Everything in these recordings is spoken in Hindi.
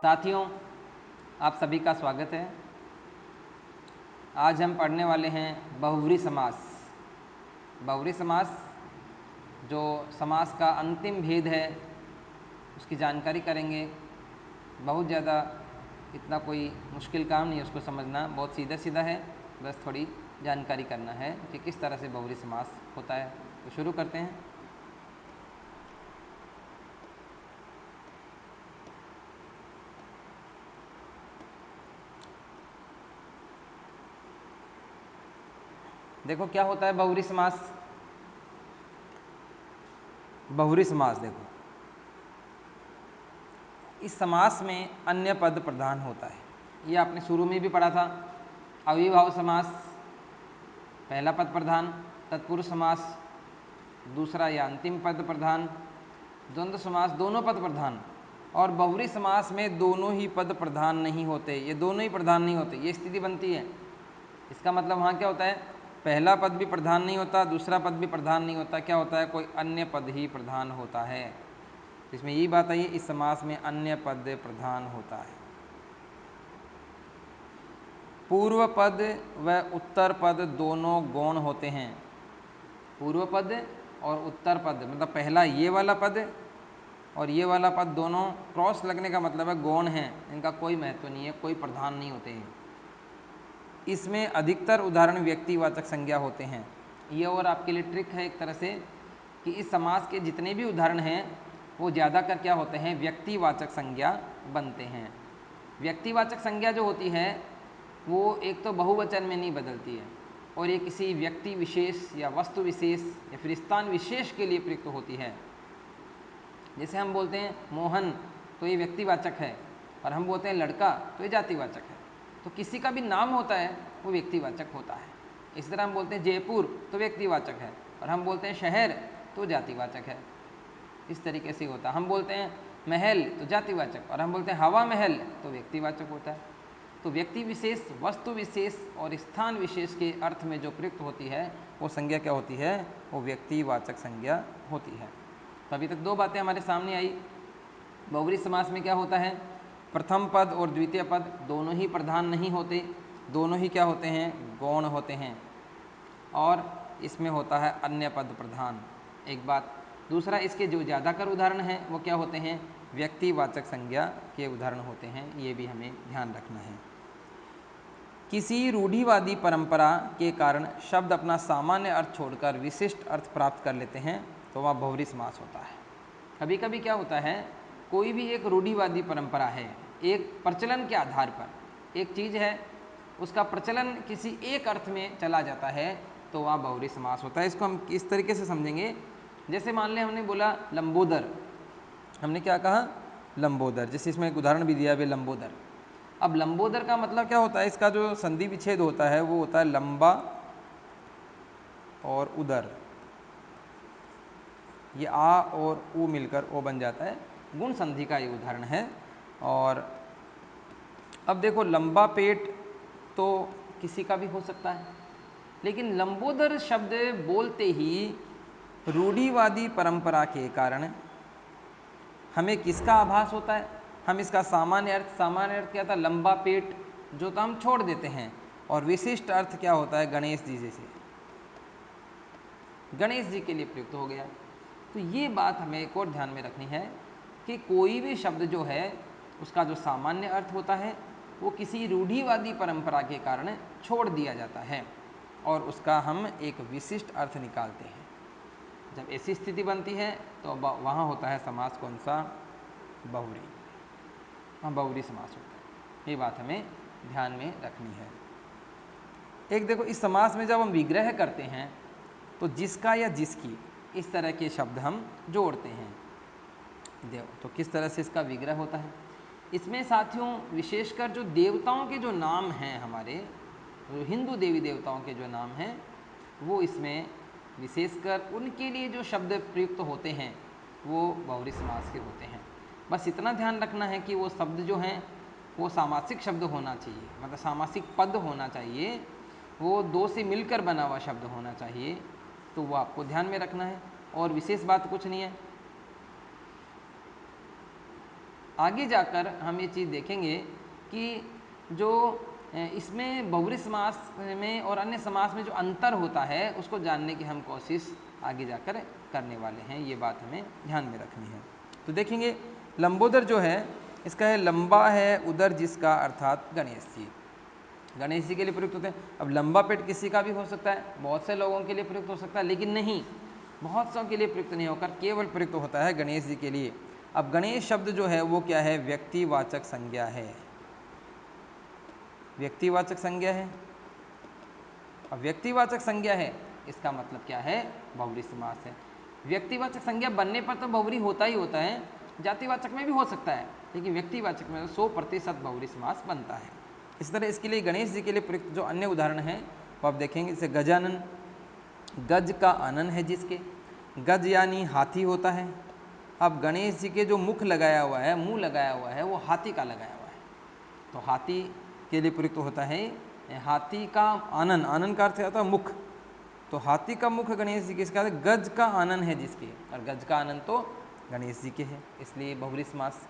साथियों, आप सभी का स्वागत है। आज हम पढ़ने वाले हैं बहुव्रीहि समास। बहुव्रीहि समास जो समास का अंतिम भेद है उसकी जानकारी करेंगे। बहुत ज़्यादा इतना कोई मुश्किल काम नहीं है उसको समझना, बहुत सीधा सीधा है। बस थोड़ी जानकारी करना है कि किस तरह से बहुव्रीहि समास होता है। तो शुरू करते हैं। देखो क्या होता है बहुव्रीहि समास। बहुव्रीहि समास देखो, इस समास में अन्य पद प्रधान होता है। ये आपने शुरू में भी पढ़ा था। अविभाव समास पहला पद प्रधान, तत्पुरुष समास दूसरा या अंतिम पद प्रधान, द्वंद्व समास दोनों पद प्रधान। और बहुव्रीहि समास में दोनों ही पद प्रधान नहीं होते, ये दोनों ही प्रधान नहीं होते, ये स्थिति बनती है। इसका मतलब वहाँ क्या होता है, पहला पद भी प्रधान नहीं होता, दूसरा पद भी प्रधान नहीं होता, क्या होता है, कोई अन्य पद ही प्रधान होता है। इसमें यही बात आई, इस समास में अन्य पद प्रधान होता है। पूर्व पद व उत्तर पद दोनों गौण होते हैं। पूर्व पद और उत्तर पद मतलब पहला ये वाला पद और ये वाला पद दोनों क्रॉस लगने का मतलब है गौण है, इनका कोई महत्व नहीं है, कोई प्रधान नहीं होते हैं। इसमें अधिकतर उदाहरण व्यक्तिवाचक संज्ञा होते हैं। ये और आपके लिए ट्रिक है एक तरह से कि इस समास के जितने भी उदाहरण हैं वो ज़्यादातर क्या होते हैं, व्यक्तिवाचक संज्ञा बनते हैं। व्यक्तिवाचक संज्ञा जो होती है वो एक तो बहुवचन में नहीं बदलती है और ये किसी व्यक्ति विशेष या वस्तु विशेष या फिर स्थान विशेष के लिए प्रयुक्त होती है। जैसे हम बोलते हैं मोहन तो ये व्यक्तिवाचक है, और हम बोलते हैं लड़का तो ये जातिवाचक है। तो किसी का भी नाम होता है वो व्यक्तिवाचक होता है। इस तरह हम बोलते हैं जयपुर तो व्यक्तिवाचक है, और हम बोलते हैं शहर तो जातिवाचक है। इस तरीके से होता है। हम बोलते हैं महल तो जातिवाचक, और हम बोलते हैं हवा महल तो व्यक्तिवाचक होता है। तो व्यक्ति विशेष, वस्तु विशेष और स्थान विशेष के अर्थ में जो प्रयुक्त होती है वो संज्ञा क्या होती है, वो व्यक्तिवाचक संज्ञा होती है। तो अभी तक दो बातें हमारे सामने आई। बहुव्रीहि समास में क्या होता है, प्रथम पद और द्वितीय पद दोनों ही प्रधान नहीं होते, दोनों ही क्या होते हैं, गौण होते हैं। और इसमें होता है अन्य पद प्रधान, एक बात। दूसरा, इसके जो ज़्यादातर उदाहरण हैं वो क्या होते हैं, व्यक्तिवाचक संज्ञा के उदाहरण होते हैं। ये भी हमें ध्यान रखना है। किसी रूढ़िवादी परंपरा के कारण शब्द अपना सामान्य अर्थ छोड़कर विशिष्ट अर्थ प्राप्त कर लेते हैं तो वह बहुव्रीहि समास होता है। कभी कभी क्या होता है, कोई भी एक रूढ़िवादी परंपरा है, एक प्रचलन के आधार पर एक चीज़ है, उसका प्रचलन किसी एक अर्थ में चला जाता है तो वह बहुव्रीहि समास होता है। इसको हम इस तरीके से समझेंगे, जैसे मान लें हमने बोला लंबोदर, हमने क्या कहा, लंबोदर। जैसे इसमें एक उदाहरण भी दिया है लंबोदर। अब लंबोदर का मतलब क्या होता है, इसका जो संधि विच्छेद होता है वो होता है लंबा और उदर, ये आ और ऊ मिलकर ओ बन जाता है, गुण संधि का ये उदाहरण है। और अब देखो लंबा पेट तो किसी का भी हो सकता है, लेकिन लंबोदर शब्द बोलते ही रूढ़िवादी परंपरा के कारण हमें किसका आभास होता है, हम इसका सामान्य अर्थ क्या था, लंबा पेट, जो तो हम छोड़ देते हैं। और विशिष्ट अर्थ क्या होता है, गणेश जी जैसे, गणेश जी के लिए प्रयुक्त हो गया। तो ये बात हमें एक और ध्यान में रखनी है कि कोई भी शब्द जो है उसका जो सामान्य अर्थ होता है वो किसी रूढ़िवादी परंपरा के कारण छोड़ दिया जाता है और उसका हम एक विशिष्ट अर्थ निकालते हैं। जब ऐसी स्थिति बनती है तो वहाँ होता है समास कौन सा, बहुव्रीहि, वहाँ बहुव्रीहि समास होता है। ये बात हमें ध्यान में रखनी है। एक देखो, इस समास में जब हम विग्रह करते हैं तो जिसका या जिसकी, इस तरह के शब्द हम जोड़ते हैं। देखो तो किस तरह से इसका विग्रह होता है। इसमें साथियों विशेषकर जो देवताओं के जो नाम हैं, हमारे जो हिंदू देवी देवताओं के जो नाम हैं, वो इसमें विशेषकर उनके लिए जो शब्द प्रयुक्त होते हैं वो बहुव्रीहि समास के होते हैं। बस इतना ध्यान रखना है कि वो शब्द जो हैं वो सामासिक शब्द होना चाहिए, मतलब सामासिक पद होना चाहिए, वो दो से मिलकर बना हुआ शब्द होना चाहिए। तो वो आपको ध्यान में रखना है और विशेष बात कुछ नहीं है। आगे जाकर हम ये चीज़ देखेंगे कि जो इसमें बहुब्री समास में और अन्य समास में जो अंतर होता है उसको जानने की हम कोशिश आगे जाकर करने वाले हैं। ये बात हमें ध्यान में रखनी है। तो देखेंगे लंबोदर जो है इसका है लंबा है उदर जिसका, अर्थात गणेश जी। गणेश जी के लिए प्रयुक्त होते हैं। अब लंबा पेट किसी का भी हो सकता है, बहुत से लोगों के लिए प्रयुक्त हो सकता है, लेकिन नहीं, बहुत सौ के लिए प्रयुक्त नहीं होकर केवल प्रयुक्त होता है गणेश जी के लिए। अब गणेश शब्द जो है वो क्या है? व्यक्तिवाचक संज्ञा है। व्यक्तिवाचक संज्ञा है। अब व्यक्तिवाचक संज्ञा है इसका मतलब क्या है? बहुब्री समास है। व्यक्तिवाचक संज्ञा बनने पर तो बहुब्री होता ही होता है, जातिवाचक में भी हो सकता है, लेकिन व्यक्तिवाचक में 100% बहुब्री समास बनता है। इस तरह इसके लिए गणेश जी के लिए प्रयुक्त जो अन्य उदाहरण हैं वो आप देखेंगे। जैसे गजानन, गज का आनन है जिसके, गज यानी हाथी होता है। अब गणेश जी के जो मुख लगाया हुआ है, मुंह लगाया हुआ है, वो हाथी का लगाया हुआ है, तो हाथी के लिए प्रयुक्त होता है हाथी का आनन। आनन का अर्थ होता है मुख, तो हाथी का मुख गणेश जी के, इसका गज का आनन है जिसके, और गज का आनन तो गणेश जी के है, इसलिए बहुब्री समास।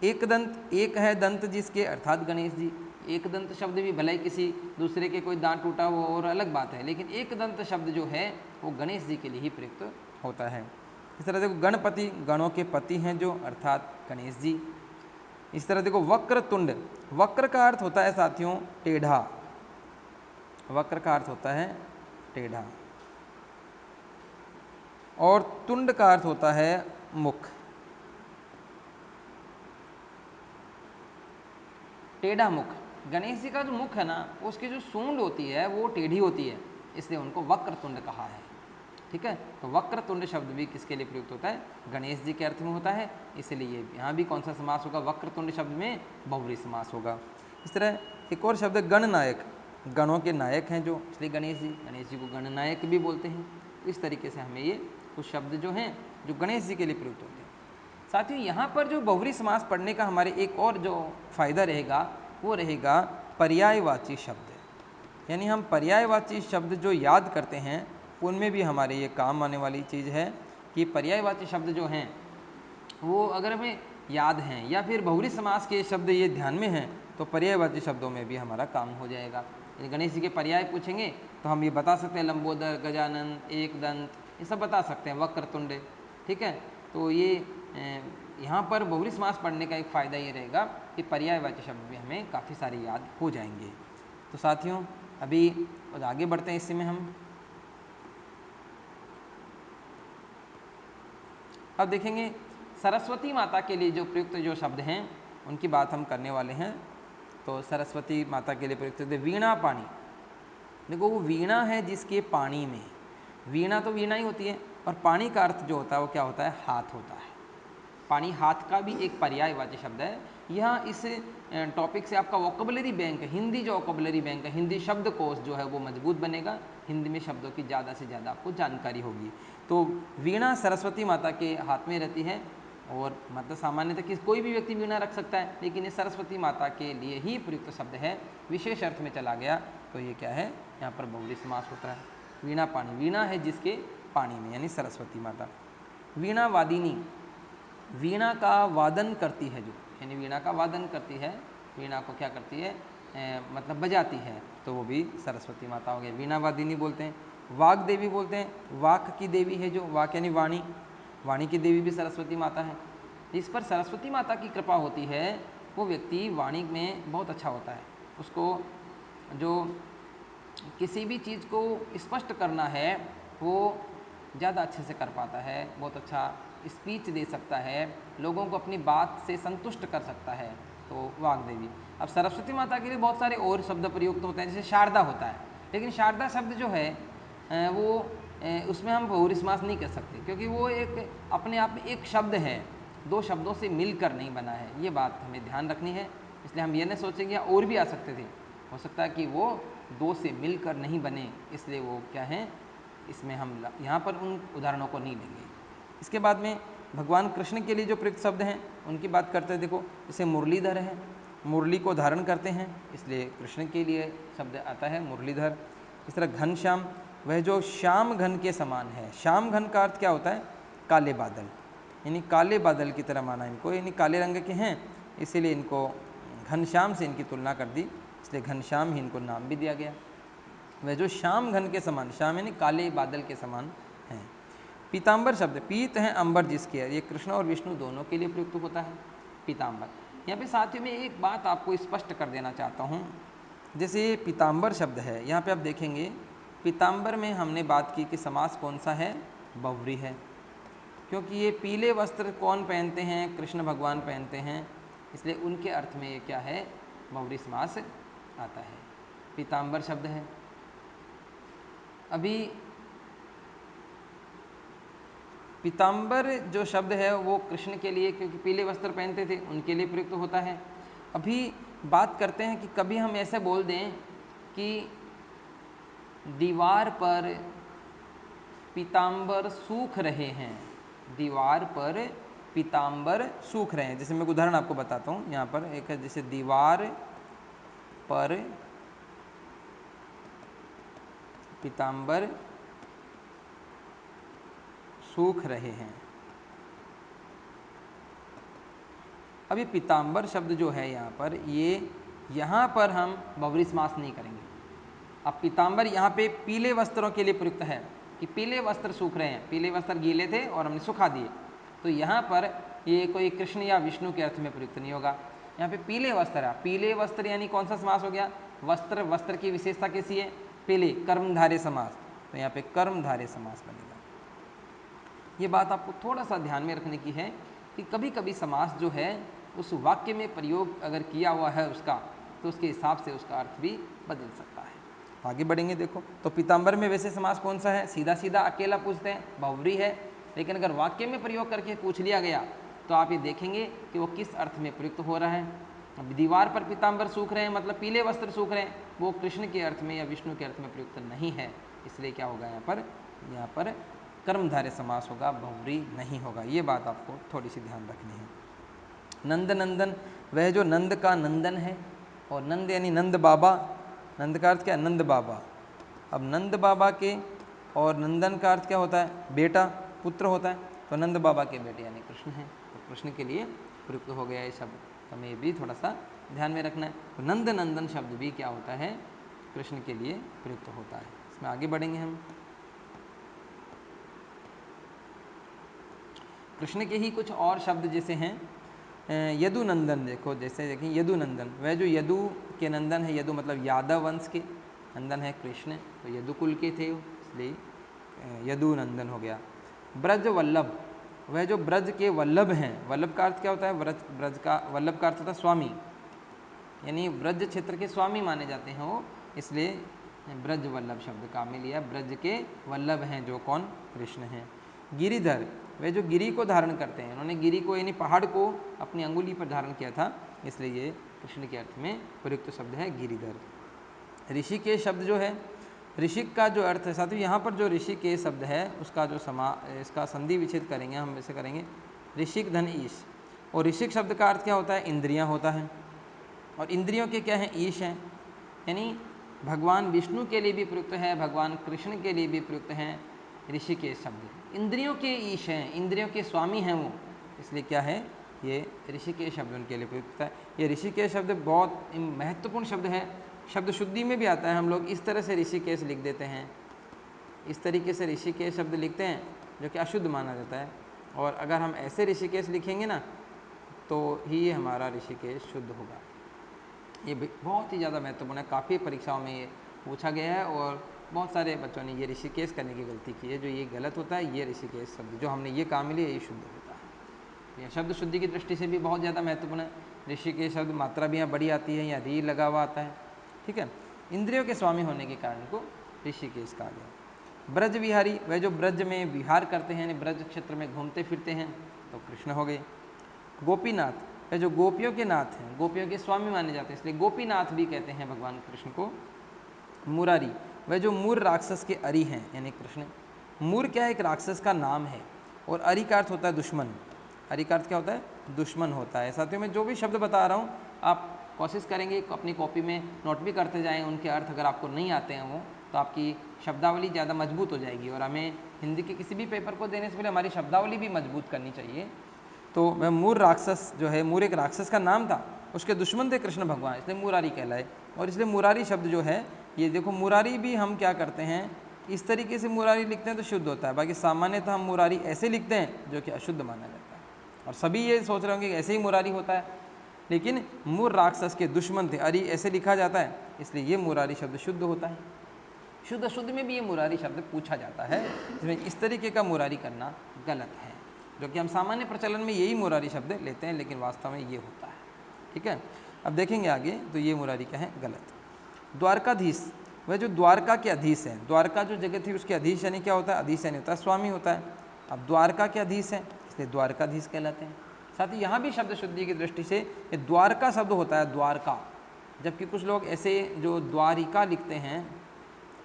एक दंत, एक है दंत जिसके, अर्थात गणेश जी। एक दंत शब्द भी भले ही किसी दूसरे के कोई दांत टूटा हो और अलग बात है, लेकिन एक दंत शब्द जो है वो गणेश जी के लिए ही प्रयुक्त होता है। इस तरह देखो गणपति, गणों के पति हैं जो, अर्थात गणेश जी। इस तरह देखो वक्र तुंड, वक्र का अर्थ होता है साथियों टेढ़ा, वक्र का अर्थ होता है टेढ़ा, और तुंड का अर्थ होता है मुख। टेढ़ा मुख, गणेश जी का जो मुख है ना, उसकी जो सूंड होती है वो टेढ़ी होती है, इसलिए उनको वक्रतुंड कहा है। ठीक है, तो वक्रतुंड शब्द भी किसके लिए प्रयुक्त होता है? गणेश जी के अर्थ में होता है, इसलिए यहाँ भी कौन सा समास होगा? वक्रतुंड शब्द में बहुब्री समास होगा। इस तरह एक और शब्द है गणनायक, गणों के नायक हैं जो, इसलिए गणेश जी को गणनायक भी बोलते हैं। तो इस तरीके से हमें ये कुछ शब्द जो हैं जो गणेश जी के लिए प्रयुक्त होते हैं। साथियों यहाँ पर जो बहुब्री समास पढ़ने का हमारे एक और जो फायदा रहेगा वो रहेगा पर्यायवाची शब्द। यानी हम पर्यायवाची शब्द जो याद करते हैं उनमें भी हमारे ये काम आने वाली चीज़ है कि पर्यायवाची शब्द जो हैं वो अगर हमें याद हैं या फिर बहुब्री समास के शब्द ये ध्यान में हैं तो पर्यायवाची शब्दों में भी हमारा काम हो जाएगा। गणेश जी के पर्याय पूछेंगे तो हम ये बता सकते हैं लंबोदर, गजानन, एकदंत, ये सब बता सकते हैं, वक्रतुंड। ठीक है, तो ये यहाँ पर बहुब्री समास पढ़ने का एक फ़ायदा ये रहेगा कि पर्यायवाची शब्द भी हमें काफ़ी सारे याद हो जाएंगे। तो साथियों अभी आगे बढ़ते हैं इसी में हम। अब देखेंगे सरस्वती माता के लिए जो प्रयुक्त जो शब्द हैं उनकी बात हम करने वाले हैं। तो सरस्वती माता के लिए प्रयुक्त वीणा पाणी। देखो वो वीणा है जिसके पानी में, वीणा तो वीणा ही होती है, और पानी का अर्थ जो होता है वो क्या होता है? हाथ होता है। पानी हाथ का भी एक पर्यायवाची शब्द है। यह इस टॉपिक से आपका वोकेबलरी बैंक, हिंदी जो वोकेबलरी बैंक है, हिंदी शब्दकोश जो है वो मजबूत बनेगा, हिंदी में शब्दों की ज़्यादा से ज़्यादा आपको जानकारी होगी। तो वीणा सरस्वती माता के हाथ में रहती है, और मतलब सामान्यतः कि कोई भी व्यक्ति वीणा रख सकता है, लेकिन ये सरस्वती माता के लिए ही प्रयुक्त शब्द है। विशेष अर्थ में चला गया तो ये क्या है? यहाँ पर बहुब्री समास होता है। वीणा पानी, वीणा है जिसके पानी में, यानी सरस्वती माता। वीणा वादिनी, वीणा का वादन करती है जो, यानी वीणा का वादन करती है, वीणा को क्या करती है? मतलब बजाती है, तो वो भी सरस्वती माता हो गई, वीणा वादिनी बोलते हैं। वाक देवी बोलते हैं, वाक की देवी है जो, वाक यानी वाणी, वाणी की देवी भी सरस्वती माता है। जिस पर सरस्वती माता की कृपा होती है वो व्यक्ति वाणी में बहुत अच्छा होता है, उसको जो किसी भी चीज़ को स्पष्ट करना है वो ज़्यादा अच्छे से कर पाता है, बहुत अच्छा स्पीच दे सकता है, लोगों को अपनी बात से संतुष्ट कर सकता है, तो वाग्देवी। अब सरस्वती माता के लिए बहुत सारे और शब्द प्रयुक्त होते हैं, जैसे शारदा होता है, लेकिन शारदा शब्द जो है वो उसमें हम बहुब्री समास नहीं कर सकते, क्योंकि वो एक अपने आप में एक शब्द है, दो शब्दों से मिलकर नहीं बना है, ये बात हमें ध्यान रखनी है। इसलिए हम ये नहीं सोचेंगे और भी आ सकते थे, हो सकता है कि वो दो से मिलकर नहीं बने, इसलिए वो क्या है, इसमें हम यहाँ पर उन उदाहरणों को नहीं लेंगे। इसके बाद में भगवान कृष्ण के लिए जो प्रयुक्त शब्द हैं उनकी बात करते हैं। देखो जैसे मुरलीधर है, मुरली को धारण करते हैं, इसलिए कृष्ण के लिए शब्द आता है मुरलीधर। इस तरह घनश्याम, वह जो श्याम घन के समान है, श्याम घन का अर्थ क्या होता है? काले बादल, यानी काले बादल की तरह माना इनको, यानी काले रंग के हैं, इसीलिए इनको घनश्याम से इनकी तुलना कर दी, इसलिए घनश्याम ही इनको नाम भी दिया गया। वह जो श्याम घन के समान, श्याम यानी काले बादल के समान हैं। पीताम्बर शब्द, पीत है अंबर जिसके है, ये कृष्ण और विष्णु दोनों के लिए प्रयुक्त होता है पीताम्बर। यहाँ पे साथियों में एक बात आपको स्पष्ट कर देना चाहता हूँ, जैसे ये पीताम्बर शब्द है, यहाँ पे आप देखेंगे पीताम्बर में हमने बात की कि समास कौन सा है, बहुव्रीहि है, क्योंकि ये पीले वस्त्र कौन पहनते हैं, कृष्ण भगवान पहनते हैं, इसलिए उनके अर्थ में ये क्या है, बहुव्रीहि समास आता है, पीताम्बर शब्द है। अभी पीताम्बर जो शब्द है वो कृष्ण के लिए, क्योंकि पीले वस्त्र पहनते थे, उनके लिए प्रयुक्त होता है। अभी बात करते हैं कि कभी हम ऐसे बोल दें कि दीवार पर पीताम्बर सूख रहे हैं, दीवार पर पीताम्बर सूख रहे हैं। जैसे मैं एक उदाहरण आपको बताता हूँ, यहाँ पर एक है, जैसे दीवार पर पीताम्बर सूख रहे हैं। अभी पीताम्बर शब्द जो है यहाँ पर, ये यहाँ पर हम बहुव्रीहि समास नहीं करेंगे। अब पीताम्बर यहाँ पे पीले वस्त्रों के लिए प्रयुक्त है कि पीले वस्त्र सूख रहे हैं, पीले वस्त्र गीले थे और हमने सुखा दिए, तो यहाँ पर ये कोई कृष्ण या विष्णु के अर्थ में प्रयुक्त नहीं होगा। यहाँ पे पीले वस्त्र है, पीले वस्त्र यानी कौन सा समास हो गया, वस्त्र, वस्त्र की विशेषता कैसी है, पीले, कर्मधारय समास, तो यहाँ पे कर्मधारय समास बनेगा। ये बात आपको थोड़ा सा ध्यान में रखने की है कि कभी कभी समास जो है उस वाक्य में प्रयोग अगर किया हुआ है उसका, तो उसके हिसाब से उसका अर्थ भी बदल सकता है। आगे बढ़ेंगे, देखो तो पीताम्बर में वैसे समास कौन सा है, सीधा सीधा अकेला पूछते हैं बहुव्रीहि है, लेकिन अगर वाक्य में प्रयोग करके पूछ लिया गया तो आप ये देखेंगे कि वो किस अर्थ में प्रयुक्त हो रहा है। अब दीवार पर पीताम्बर सूख रहे हैं मतलब पीले वस्त्र सूख रहे हैं, वो कृष्ण के अर्थ में या विष्णु के अर्थ में प्रयुक्त नहीं है, इसलिए क्या होगा यहाँ पर कर्मधारय समास होगा, बहुव्रीहि नहीं होगा। ये बात आपको थोड़ी सी ध्यान रखनी है। नंद नंदन, वह जो नंद का नंदन है, और नंद यानी नंद बाबा, नंद का अर्थ क्या है, नंद बाबा। अब नंद बाबा के और नंदन का अर्थ क्या होता है, बेटा, पुत्र होता है, तो नंद बाबा के बेटे यानी कृष्ण हैं, तो कृष्ण के लिए प्रयुक्त हो गया ये शब्द, तो हमें ये भी थोड़ा सा ध्यान में रखना है। तो नंद नंदन शब्द भी क्या होता है, कृष्ण के लिए प्रयुक्त होता है। इसमें आगे बढ़ेंगे हम। कृष्ण के ही कुछ और शब्द जैसे हैं, यदुनंदन, देखो जैसे देखें यदुनंदन, वह जो यदु के नंदन है, यदु मतलब यादव वंश के नंदन है कृष्ण, तो यदुकुल के थे इसलिए यदुनंदन हो गया। ब्रज वल्लभ, वह जो ब्रज के वल्लभ हैं, वल्लभ का अर्थ क्या होता है, ब्रज का वल्लभ का अर्थ होता है स्वामी, यानी ब्रज क्षेत्र के स्वामी माने जाते हैं वो, इसलिए ब्रज वल्लभ शब्द काम में लिया, ब्रज के वल्लभ हैं जो कौन, कृष्ण हैं। गिरिधर, वे जो गिरी को धारण करते हैं, उन्होंने गिरी को यानी पहाड़ को अपनी अंगुली पर धारण किया था, इसलिए ये कृष्ण के अर्थ में प्रयुक्त शब्द है गिरिधर। ऋषिकेश शब्द जो है, ऋषिक का जो अर्थ है साथियों, यहाँ पर जो ऋषिकेश शब्द है उसका जो इसका संधि विच्छेद करेंगे हम, ऐसे करेंगे ऋषिक धन ईश, और ऋषिक शब्द का अर्थ क्या होता है, इंद्रियाँ होता है, और इंद्रियों के क्या हैं, ईश हैं, यानी भगवान विष्णु के लिए भी प्रयुक्त है, भगवान कृष्ण के लिए भी प्रयुक्त हैं ऋषिकेश शब्द। इंद्रियों के ईश हैं, इंद्रियों के स्वामी हैं वो, इसलिए क्या है, ये ऋषिकेश शब्द उनके लिए प्रयुक्त है। ये ऋषिकेश शब्द बहुत महत्वपूर्ण शब्द है, शब्द शुद्धि में भी आता है, हम लोग इस तरह से ऋषिकेश लिख देते हैं, इस तरीके से ऋषिकेश शब्द लिखते हैं जो कि अशुद्ध माना जाता है, और अगर हम ऐसे ऋषिकेश लिखेंगे ना तो ही हमारा ऋषिकेश शुद्ध होगा। ये बहुत ही ज़्यादा महत्वपूर्ण है, काफ़ी परीक्षाओं में ये पूछा गया है, और बहुत सारे बच्चों ने ये ऋषिकेश करने की गलती की है, जो ये गलत होता है, ये ऋषिकेश शब्द जो हमने ये काम लिया ये शुद्ध होता है। यह शब्द शुद्धि की दृष्टि से भी बहुत ज़्यादा महत्वपूर्ण है। ऋषिकेश शब्द मात्रा भी यहाँ बड़ी आती है, यहाँ री लगा हुआ आता है, ठीक है, इंद्रियों के स्वामी होने के कारण को ऋषिकेश कहा गया। ब्रज विहारी, वह जो ब्रज में विहार करते हैं, ब्रज क्षेत्र में घूमते फिरते हैं, तो कृष्ण हो गए। गोपीनाथ, वह जो गोपियों के नाथ हैं, गोपियों के स्वामी माने जाते हैं, इसलिए गोपीनाथ भी कहते हैं भगवान कृष्ण को। मुरारी, वह जो मूर राक्षस के अरि हैं, यानी कृष्ण। मूर क्या है, एक राक्षस का नाम है, और अरि का अर्थ होता है दुश्मन, अरि का अर्थ क्या होता है, दुश्मन होता है। साथियों में जो भी शब्द बता रहा हूँ आप कोशिश करेंगे अपनी कॉपी में नोट भी करते जाएं, उनके अर्थ अगर आपको नहीं आते हैं वो तो आपकी शब्दावली ज़्यादा मजबूत हो जाएगी। और हमें हिंदी के किसी भी पेपर को देने से पहले हमारी शब्दावली भी मजबूत करनी चाहिए। तो मैं मूर राक्षस जो है, मूर एक राक्षस का नाम था, उसके दुश्मन थे कृष्ण भगवान, इसलिए मुरारी कहलाए। और इसलिए मुरारी शब्द जो है, ये देखो मुरारी भी हम क्या करते हैं, इस तरीके से मुरारी लिखते हैं तो शुद्ध होता है। बाकी सामान्यतः हम मुरारी ऐसे लिखते हैं जो कि अशुद्ध माना जाता है। और सभी ये सोच रहे होंगे कि ऐसे ही मुरारी होता है, लेकिन मूर राक्षस के दुश्मन थे, अरी ऐसे लिखा जाता है, इसलिए ये मुरारी शब्द शुद्ध होता है। शुद्ध अशुद्ध में भी ये मुरारी शब्द पूछा जाता है, इसमें इस तरीके का मुरारी करना गलत है, जो कि हम सामान्य प्रचलन में यही मुरारी शब्द लेते हैं, लेकिन वास्तव में ये होता है। ठीक है, अब देखेंगे आगे, तो ये मुरारी क्या है, गलत। द्वारकाधीश, वह जो द्वारका के अधीश है, द्वारका जो जगह थी उसके अधीश यानी क्या होता है, अधीश यानी होता है स्वामी होता है। अब द्वारका के अधीश है, इसलिए द्वारकाधीश कहलाते हैं। साथ ही यहाँ भी शब्द शुद्धि की दृष्टि से ये द्वारका शब्द होता है, द्वारका, जबकि कुछ लोग ऐसे जो द्वारिका लिखते हैं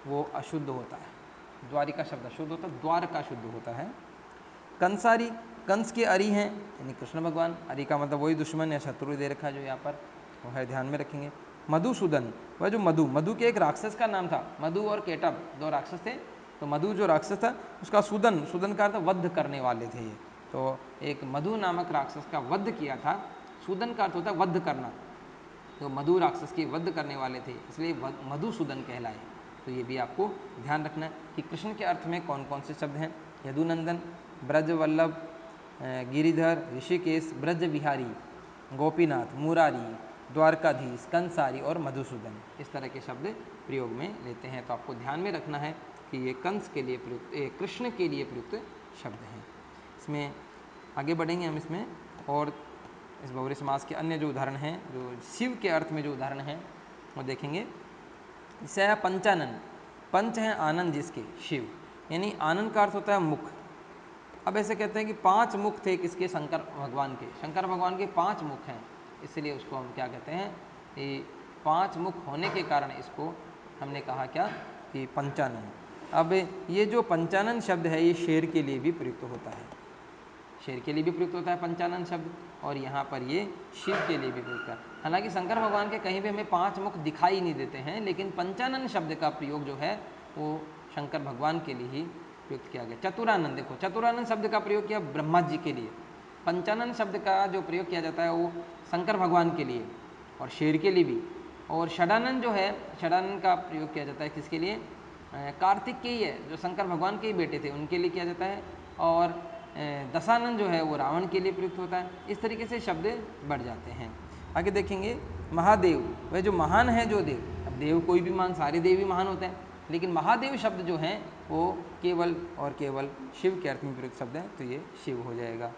वो अशुद्ध होता है। द्वारिका शब्द अशुद्ध होता है, द्वारका शुद्ध होता है। कंसारी, कंस के अरी हैं यानी कृष्ण भगवान, अरी का मतलब वही दुश्मन या शत्रु दे रखा है जो यहाँ पर वो है, ध्यान में रखेंगे। मधुसूदन, वह जो मधु, मधु के एक राक्षस का नाम था, मधु और केटव दो राक्षस थे, तो मधु जो राक्षस था उसका सूदन, सूदन का अर्थ वध करने वाले थे ये, तो एक मधु नामक राक्षस का वध किया था। सूदन का अर्थ होता है वध करना, तो मधु राक्षस के वध करने वाले थे, इसलिए मधुसूदन कहलाए। तो ये भी आपको ध्यान रखना है कि कृष्ण के अर्थ में कौन कौन से शब्द हैं। यदुनंदन, ब्रज वल्लभ, गिरिधर, ऋषिकेश, ब्रज विहारी, गोपीनाथ, मुरारी, द्वारकाधीश, कंसारी और मधुसूदन, इस तरह के शब्द प्रयोग में लेते हैं। तो आपको ध्यान में रखना है कि ये कंस के लिए प्रयुक्त, कृष्ण के लिए प्रयुक्त शब्द हैं। इसमें आगे बढ़ेंगे हम इसमें, और इस बहुव्रीहि समास के अन्य जो उदाहरण हैं, जो शिव के अर्थ में जो उदाहरण हैं वो देखेंगे। जैसे है पंचानन, पंच हैं आनंद जिसके, शिव, यानी आनंद का अर्थ होता है मुख। अब ऐसे कहते हैं कि 5 मुख थे किसके, शंकर भगवान के, शंकर भगवान के 5 मुख हैं, इसलिए उसको हम क्या कहते हैं, ये 5 मुख होने के कारण इसको हमने कहा क्या कि पंचानन। अब ये जो पंचानन शब्द है ये शेर के लिए भी प्रयुक्त होता है, शेर के लिए भी प्रयुक्त होता है पंचानन शब्द, और यहाँ पर ये शिव के लिए भी प्रयुक्त है। हालांकि शंकर भगवान के कहीं भी हमें 5 मुख दिखाई नहीं देते हैं, लेकिन पंचानन शब्द का प्रयोग जो है वो शंकर भगवान के लिए ही प्रयुक्त किया गया। चतुरानंद, देखो चतुरानंद शब्द का प्रयोग किया ब्रह्मा जी के लिए, पंचानन शब्द का जो प्रयोग किया जाता है वो शंकर भगवान के लिए और शेर के लिए भी। और षडानंद जो है, षडानंद का प्रयोग किया जाता है किसके लिए, कार्तिक के ही है, जो शंकर भगवान के ही बेटे थे उनके लिए किया जाता है। और दशानंद जो है वो रावण के लिए प्रयुक्त होता है। इस तरीके से शब्द बढ़ जाते हैं। आगे देखेंगे महादेव, वह जो महान है जो देव, अब देव कोई भी महान, सारे देव ही महान होते हैं, लेकिन महादेव शब्द जो हैं वो केवल और केवल शिव के अर्थ में प्रयुक्त शब्द हैं, तो ये शिव हो जाएगा।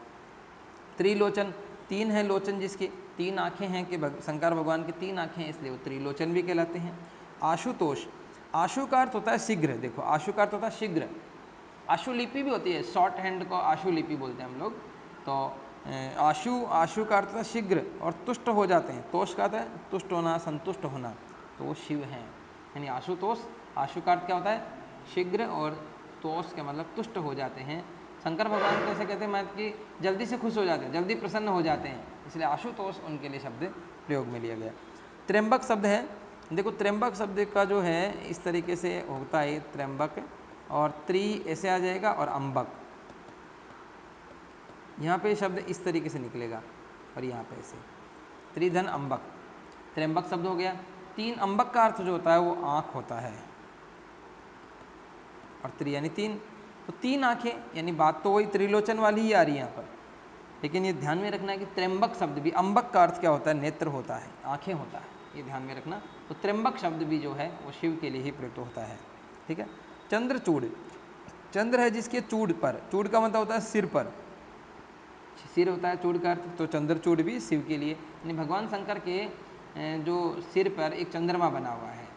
त्रिलोचन, 3 हैं लोचन जिसके, 3 आँखें हैं कि शंकर भगवान की 3 आँखें हैं, इसलिए वो त्रिलोचन भी कहलाते हैं। आशुतोष, आशु का अर्थ होता है शीघ्र, देखो आशु का अर्थ होता है शीघ्र, आशुलिपि भी होती है, शॉर्ट हैंड को आशुलिपि बोलते हैं हम लोग। तो आशु, आशु का अर्थ है शीघ्र, और तुष्ट हो जाते हैं, तोष का अर्थ है तुष्ट होना, संतुष्ट होना, तो वो शिव हैं, यानी आशुतोष। आशु का अर्थ क्या होता है, शीघ्र, और तोष का मतलब तुष्ट हो जाते हैं। शंकर भगवान को ऐसे कहते हैं मतलब कि जल्दी से खुश हो जाते हैं, जल्दी प्रसन्न हो जाते हैं, इसलिए आशुतोष उनके लिए शब्द प्रयोग में लिया गया। त्र्यंबक शब्द है, देखो त्र्यंबक शब्द का जो है इस तरीके से होता है त्र्यंबक, और त्रि ऐसे आ जाएगा और अम्बक, यहाँ पे शब्द इस तरीके से निकलेगा और यहाँ पे ऐसे, त्रिधन अम्बक, त्र्यंबक शब्द हो गया। 3 अम्बक का अर्थ जो होता है वो आँख होता है, और त्रि यानी 3, तो 3 आँखें, यानी बात तो वही त्रिलोचन वाली ही आ रही है यहाँ पर, लेकिन ये ध्यान में रखना है कि त्र्यंबक शब्द भी, अम्बक का अर्थ क्या होता है, नेत्र होता है, आँखें होता है, ये ध्यान में रखना। तो त्र्यंबक शब्द भी जो है वो शिव के लिए ही प्रयुक्त होता है। ठीक है। चंद्रचूड़, चंद्र है जिसके चूड़ पर, चूड़ का मतलब होता है सिर पर, सिर होता है चूड़ का अर्थ, तो चंद्रचूड़ भी शिव के लिए, यानी भगवान शंकर के जो सिर पर एक चंद्रमा बना हुआ है,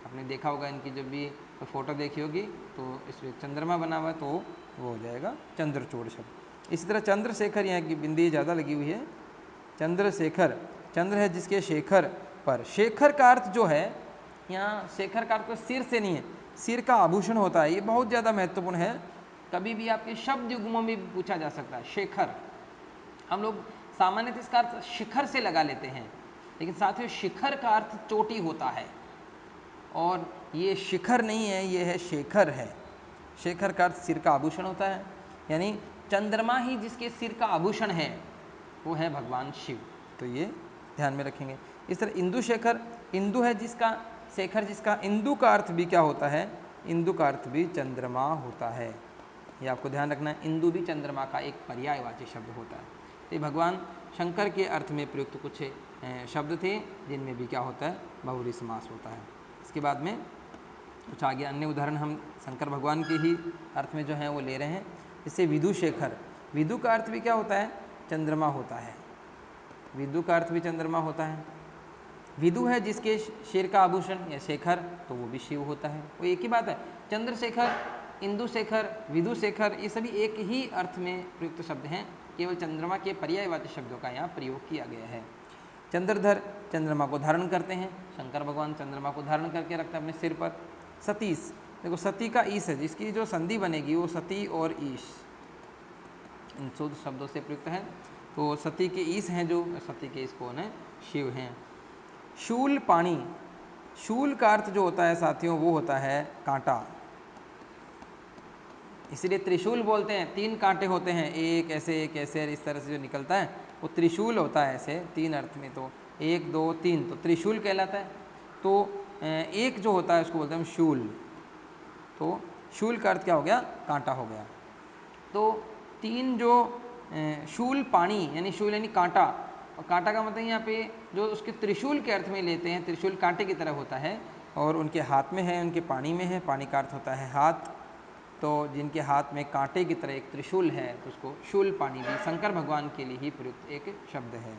आपने देखा होगा इनकी जब भी फोटो देखी होगी तो इसमें चंद्रमा बना हुआ है, तो वो हो जाएगा चंद्रचूड़ शब्द। इसी तरह चंद्रशेखर, यहाँ की बिंदी ज़्यादा लगी हुई है, चंद्रशेखर, चंद्र है जिसके शेखर पर, शेखर का अर्थ जो है यहाँ, शेखर का अर्थ सिर से नहीं है, सिर का आभूषण होता है, ये बहुत ज़्यादा महत्वपूर्ण है, कभी भी आपके शब्द युग्मों में भी पूछा जा सकता है। शेखर, हम लोग सामान्यतः इसका अर्थ शिखर से लगा लेते हैं, लेकिन साथियों शिखर का अर्थ चोटी होता है, और ये शिखर नहीं है, ये है शेखर है। शेखर का अर्थ सिर का आभूषण होता है, यानी चंद्रमा ही जिसके सिर का आभूषण है वो है भगवान शिव। तो ये ध्यान में रखेंगे। इस तरह इंदु शेखर, इंदु है जिसका, शेखर जिसका, इंदु का अर्थ भी क्या होता है, इंदु का अर्थ भी चंद्रमा होता है। ये आपको ध्यान रखना है, इंदु भी चंद्रमा का एक पर्यायवाची शब्द होता है। तो ये भगवान शंकर के अर्थ में प्रयुक्त कुछ शब्द थे जिनमें भी क्या होता है, बहुव्रीहि समास होता है। इसके बाद में कुछ आगे अन्य उदाहरण हम शंकर भगवान के ही अर्थ में जो हैं वो ले रहे हैं। जैसे विदु शेखर, विदु का अर्थ भी क्या होता है, चंद्रमा होता है। विदु का अर्थ भी चंद्रमा होता है। विदु है जिसके शेर का आभूषण या शेखर, तो वो भी शिव होता है। वो एक ही बात है, चंद्रशेखर, इंदु शेखर, विदु शेखर, ये सभी एक ही अर्थ में प्रयुक्त शब्द हैं, केवल चंद्रमा के पर्यायवाची शब्दों का यहाँ प्रयोग किया गया है। चंद्रधर, चंद्रमा को धारण करते हैं, शंकर भगवान चंद्रमा को धारण करके रखते हैं अपने सिर पर। सतीश, देखो सती का ईश है, जिसकी जो संधि बनेगी वो सती और ईश इन शुद्ध शब्दों से प्रयुक्त है। तो सती के ईश हैं, जो सती के ईश कौन है, शिव हैं। शूल पाणी, शूल का अर्थ जो होता है साथियों वो होता है कांटा, इसलिए त्रिशूल बोलते हैं। 3 कांटे होते हैं, एक ऐसे इस तरह से जो निकलता है वो त्रिशूल होता है, ऐसे 3 अर्थ में। तो 1 2 3 तो त्रिशूल कहलाता है। तो एक जो होता है उसको बोलते हैं हम शूल। तो शूल का अर्थ क्या हो गया, कांटा हो गया। तो 3 जो शूल पाणी, यानी शूल यानी कांटा, और कांटा का मतलब यहाँ पे जो उसके त्रिशूल के अर्थ में लेते हैं, त्रिशूल कांटे की तरह होता है, और उनके हाथ में है, उनके पानी में है, पानी का अर्थ होता है हाथ। तो जिनके हाथ में कांटे की तरह एक त्रिशूल है, तो उसको शूल पाणी भी शंकर भगवान के लिए ही प्रयुक्त एक शब्द है।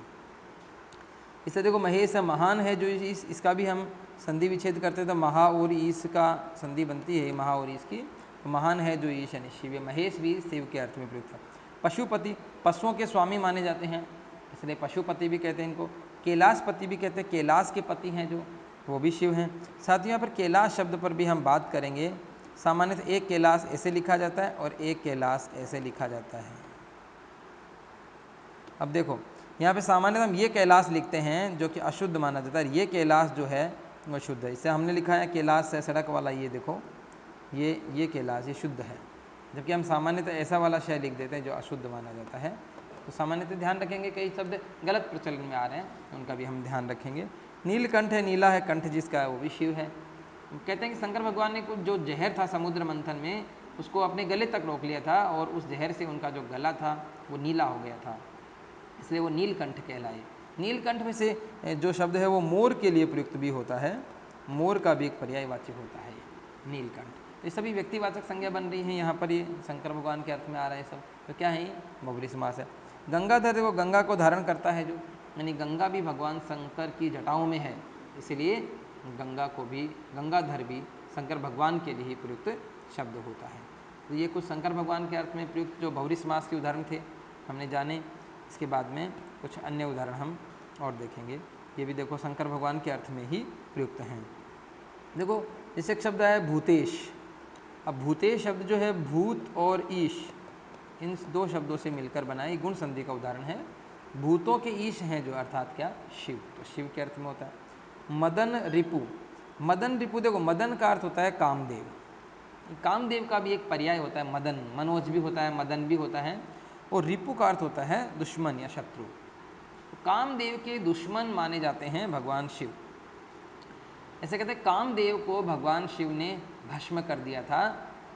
इससे देखो महेश महान है, जो इसका भी हम संधि विच्छेद करते हैं तो महा और ईश का संधि बनती है, महा और ईश की। तो महान है जो ईश यानी शिव, महेश भी शिव के अर्थ में प्रयुक्त है। पशुपति, पशुओं के स्वामी माने जाते हैं, इसलिए पशुपति भी कहते हैं इनको। कैलाशपति भी कहते हैं, कैलाश के पति हैं जो, वो भी शिव हैं। साथ ही यहाँ पर कैलाश शब्द पर भी हम बात करेंगे। सामान्यतः एक कैलाश ऐसे लिखा जाता है और एक कैलाश ऐसे लिखा जाता है। अब देखो यहाँ पे सामान्यतः हम ये कैलाश लिखते हैं जो कि अशुद्ध माना जाता है, ये कैलाश जो है वो शुद्ध है। इससे हमने लिखा है कैलाश से सड़क वाला, ये देखो ये कैलाश ये शुद्ध है, जबकि हम सामान्यतः ऐसा वाला शय लिख देते हैं जो अशुद्ध माना जाता है। तो सामान्यतः ध्यान रखेंगे, कई शब्द गलत प्रचलन में आ रहे हैं, उनका भी हम ध्यान रखेंगे। नीलकंठ है, नीला है कंठ जिसका है वो भी शिव है। कहते हैं कि शंकर भगवान ने कुछ जो जहर था समुद्र मंथन में, उसको अपने गले तक रोक लिया था, और उस जहर से उनका जो गला था वो नीला हो गया था, इसलिए वो नीलकंठ कहलाए। नीलकंठ में से जो शब्द है वो मोर के लिए प्रयुक्त भी होता है, मोर का भी एक पर्यायवाची होता है नीलकंठ। तो ये सभी व्यक्तिवाचक संज्ञा बन रही हैं यहाँ पर, ये शंकर भगवान के अर्थ में आ रहा है सब। तो क्या है, ये बहुव्रीहि समास है। गंगाधर, वो गंगा को धारण करता है जो, यानी गंगा भी भगवान शंकर की जटाओं में है, इसलिए गंगा को भी, गंगाधर भी शंकर भगवान के लिए ही प्रयुक्त शब्द होता है। तो ये कुछ शंकर भगवान के अर्थ में प्रयुक्त जो बहुव्रीहि समास के उदाहरण थे हमने जाने। इसके बाद में कुछ अन्य उदाहरण हम और देखेंगे, ये भी देखो शंकर भगवान के अर्थ में ही प्रयुक्त हैं। देखो जैसे एक शब्द है भूतेश। अब भूतेश शब्द जो है भूत और ईश, इन 2 शब्दों से मिलकर बनाई गुण संधि का उदाहरण है। भूतों के ईश हैं जो, अर्थात क्या, शिव, तो शिव के अर्थ में होता है। मदन रिपु, मदन रिपु, देखो मदन का अर्थ होता है कामदेव, कामदेव का भी एक पर्याय होता है मदन, मनोज भी होता है, मदन भी होता है, और रिपु का अर्थ होता है दुश्मन या शत्रु। तो कामदेव के दुश्मन माने जाते हैं भगवान शिव। ऐसे कहते हैं कामदेव को भगवान शिव ने भस्म कर दिया था,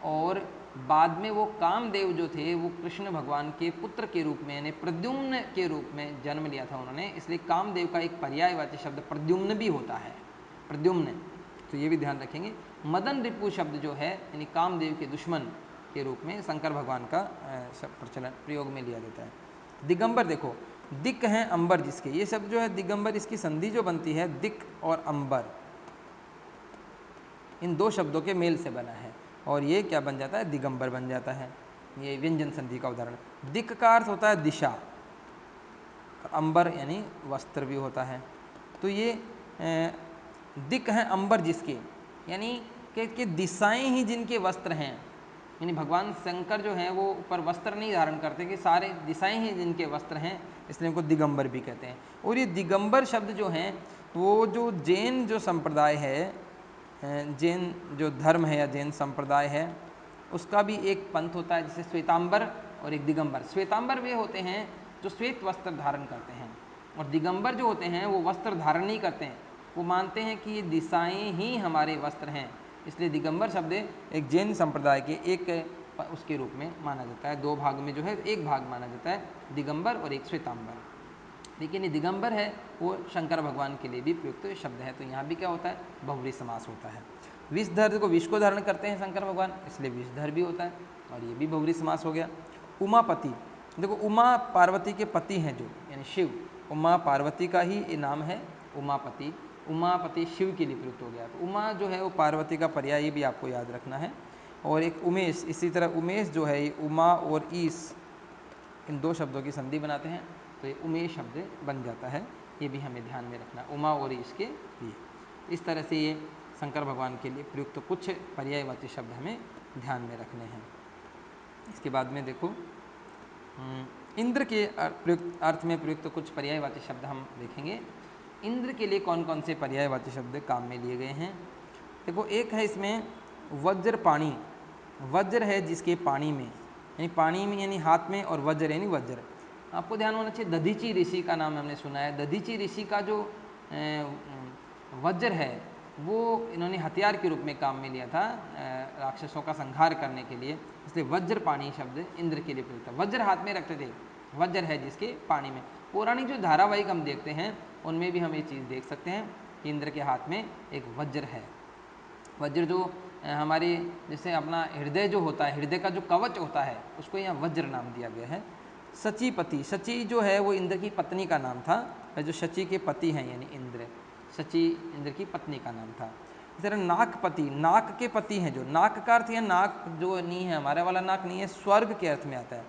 और बाद में वो कामदेव जो थे वो कृष्ण भगवान के पुत्र के रूप में, यानी प्रद्युम्न के रूप में जन्म लिया था उन्होंने, इसलिए कामदेव का एक पर्यायवाची शब्द प्रद्युम्न भी होता है, प्रद्युम्न। तो ये भी ध्यान रखेंगे। मदन रिपु शब्द जो है यानी कामदेव के दुश्मन के रूप में शंकर भगवान का प्रचलन प्रयोग में लिया जाता है। दिगंबर, देखो दिक है अंबर जिसके, ये शब्द जो है दिगंबर, इसकी संधि जो बनती है दिक और अंबर, इन 2 शब्दों के मेल से बना है, और ये क्या बन जाता है, दिगंबर बन जाता है। ये व्यंजन संधि का उदाहरण। दिक का अर्थ होता है दिशा, अंबर यानी वस्त्र भी होता है। तो ये दिक है अंबर जिसके, यानी कि दिशाएं ही जिनके वस्त्र हैं, यानी भगवान शंकर जो हैं वो ऊपर वस्त्र नहीं धारण करते, कि सारे दिशाएं ही जिनके वस्त्र हैं, इसलिए उनको दिगंबर भी कहते हैं। और ये दिगंबर शब्द जो हैं वो जो जैन जो संप्रदाय है जैन जो धर्म है या जैन संप्रदाय है उसका भी एक पंथ होता है, जैसे श्वेतांबर और एक दिगंबर। श्वेतांबर वे होते हैं जो श्वेत वस्त्र धारण करते हैं, और दिगंबर जो होते हैं वो वस्त्र धारण नहीं करते हैं, वो मानते हैं कि ये दिशाएं ही हमारे वस्त्र हैं, इसलिए दिगंबर शब्द एक जैन संप्रदाय के एक उसके रूप में माना जाता है। दो भाग में जो है एक भाग माना जाता है, दिगंबर और एक श्वेतांबर। लेकिन ये दिगंबर है वो शंकर भगवान के लिए भी प्रयुक्त शब्द है, तो यहाँ भी क्या होता है, बहुव्रीहि समास होता है। विषधर को विष को धारण करते हैं शंकर भगवान, इसलिए विषधर भी होता है, और ये भी बहुव्रीहि समास हो गया। उमापति, देखो उमा पार्वती के पति हैं जो, यानी शिव, उमा पार्वती का ही ये नाम है उमापति। उमापति शिव के लिए प्रयुक्त हो गया, तो उमा जो है वो पार्वती का पर्याय, ये भी आपको याद रखना है। और एक उमेश, इसी तरह उमेश जो है ये उमा और ईश इन दो शब्दों की संधि बनाते हैं, तो ये उमेश शब्द बन जाता है, ये भी हमें ध्यान में रखना, उमा और ईश के लिए। इस तरह से ये शंकर भगवान के लिए प्रयुक्त कुछ पर्यायवाची शब्द हमें ध्यान में रखने हैं। इसके बाद में देखो इंद्र के अर्थ में प्रयुक्त कुछ पर्यायवाची शब्द हम देखेंगे। इंद्र के लिए कौन कौन से पर्यायवाची शब्द काम में लिए गए हैं। देखो एक है इसमें वज्र पाणी, वज्र है जिसके पानी में, यानी पानी में यानी हाथ में, और वज्र यानी वज्र। आपको ध्यान होना चाहिए दधीची ऋषि का नाम हमने सुना है, दधीची ऋषि का जो वज्र है वो इन्होंने हथियार के रूप में काम में लिया था राक्षसों का संहार करने के लिए, इसलिए वज्रपाणी शब्द इंद्र के लिए प्रयुक्त है। वज्र हाथ में रखते थे, वज्र है जिसके पानी में। पौराणिक जो धारावाहिक हम देखते हैं उनमें भी हम ये चीज़ देख सकते हैं कि इंद्र के हाथ में एक वज्र है। वज्र जो हमारी जैसे अपना हृदय जो होता है, हृदय का जो कवच होता है उसको यहाँ वज्र नाम दिया गया है। शचीपति, शची जो है वो इंद्र की पत्नी का नाम था, जो शची के पति हैं यानी इंद्र, शची इंद्र की पत्नी का नाम था। इस तरह नाकपति, नाक के पति हैं जो, नाक का अर्थ है नाक जो नहीं है हमारा वाला नाक नहीं है, स्वर्ग के अर्थ में आता है।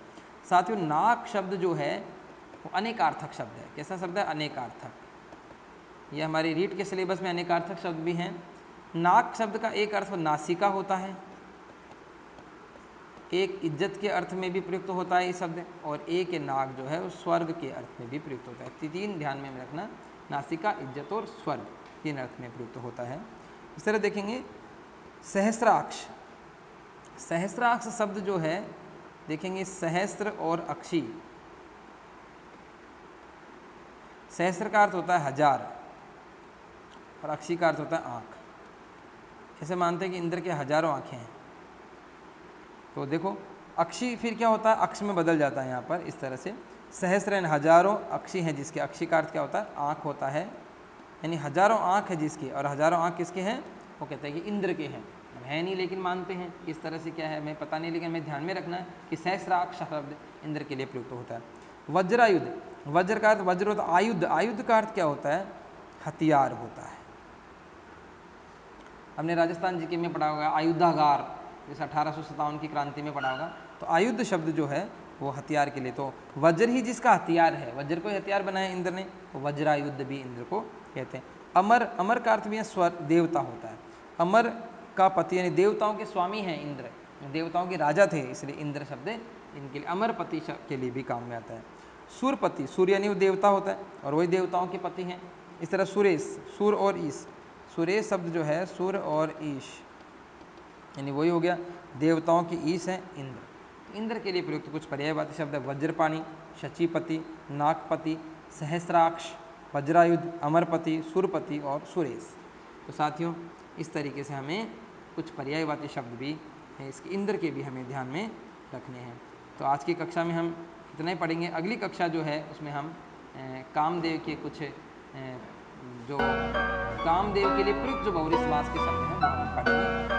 साथियों नाक शब्द जो है वो अनेकार्थक शब्द है। कैसा शब्द है, अनेकार्थक। ये हमारे रीट के सिलेबस में अनेकार्थक शब्द भी हैं। नाक शब्द का एक अर्थ नासिका होता है, एक इज्जत के अर्थ में भी प्रयुक्त होता है ये शब्द, और एक नाग जो है वो स्वर्ग के अर्थ में भी प्रयुक्त होता है। तीन ध्यान में रखना, नासिका, इज्जत और स्वर्ग, तीन अर्थ में प्रयुक्त होता है। इस तरह देखेंगे सहस्राक्ष, सहस्राक्ष शब्द जो है देखेंगे सहस्त्र और अक्षी, सहस्त्र का अर्थ होता है हजार और अक्षी का अर्थ होता है आँख। ऐसे मानते हैं कि इंद्र के हजारों आँखें हैं, तो देखो अक्षी फिर क्या होता है, अक्ष में बदल जाता है यहाँ पर इस तरह से। सहस्र यानी हजारों, अक्षी है जिसके, अक्षी का अर्थ क्या होता है, आँख होता है, यानी हजारों आँख है जिसकी, और हजारों आँख किसके हैं, वो कहते हैं कि इंद्र के हैं। अब है नहीं लेकिन मानते हैं, किस तरह से क्या है हमें पता नहीं, लेकिन हमें ध्यान में रखना है कि सहस्राक्ष शब्द इंद्र के लिए प्रयुक्त होता है। वज्रायुध, वज्र का अर्थ वज्र होता है, आयुध, आयुध का अर्थ क्या होता है, हथियार होता है। हमने राजस्थान जीके में पढ़ा होगा आयुधागार, जैसे 1857 की क्रांति में पढ़ा होगा, तो आयुध शब्द जो है वो हथियार के लिए, तो वज्र ही जिसका हथियार है, वज्र को हथियार बनाया इंद्र ने, तो वज्रायुध भी इंद्र को कहते हैं। अमर, अमर का अर्थ भी स्वर देवता होता है, अमर का पति यानी देवताओं के स्वामी हैं इंद्र, देवताओं के राजा थे, इसलिए इंद्र शब्द इनके लिए अमर पति के लिए भी काम में आता है। सूरपति, सूर्य यानी वो देवता होता है और वही देवताओं के पति हैं। इस तरह सुरेश, सुर और ईश, सुरेश शब्द जो है सुर और ईश यानी वही हो गया, देवताओं की ईश है इंद्र। इंद्र के लिए प्रयुक्त कुछ पर्यायवाची शब्द है वज्रपाणी, शचीपति, नागपति, सहस्राक्ष, वज्रायुध, अमरपति, सुरपति और सुरेश। तो साथियों इस तरीके से हमें कुछ पर्यायवाची शब्द भी हैं इसके इंद्र के भी हमें ध्यान में रखने हैं। तो आज की कक्षा में हम इतना ही पढ़ेंगे। अगली कक्षा जो है उसमें हम कामदेव के कुछ जो कामदेव के लिए प्रयुक्त जो बहुव्रीहि समास के शब्द हैं वो हम पढ़ेंगे।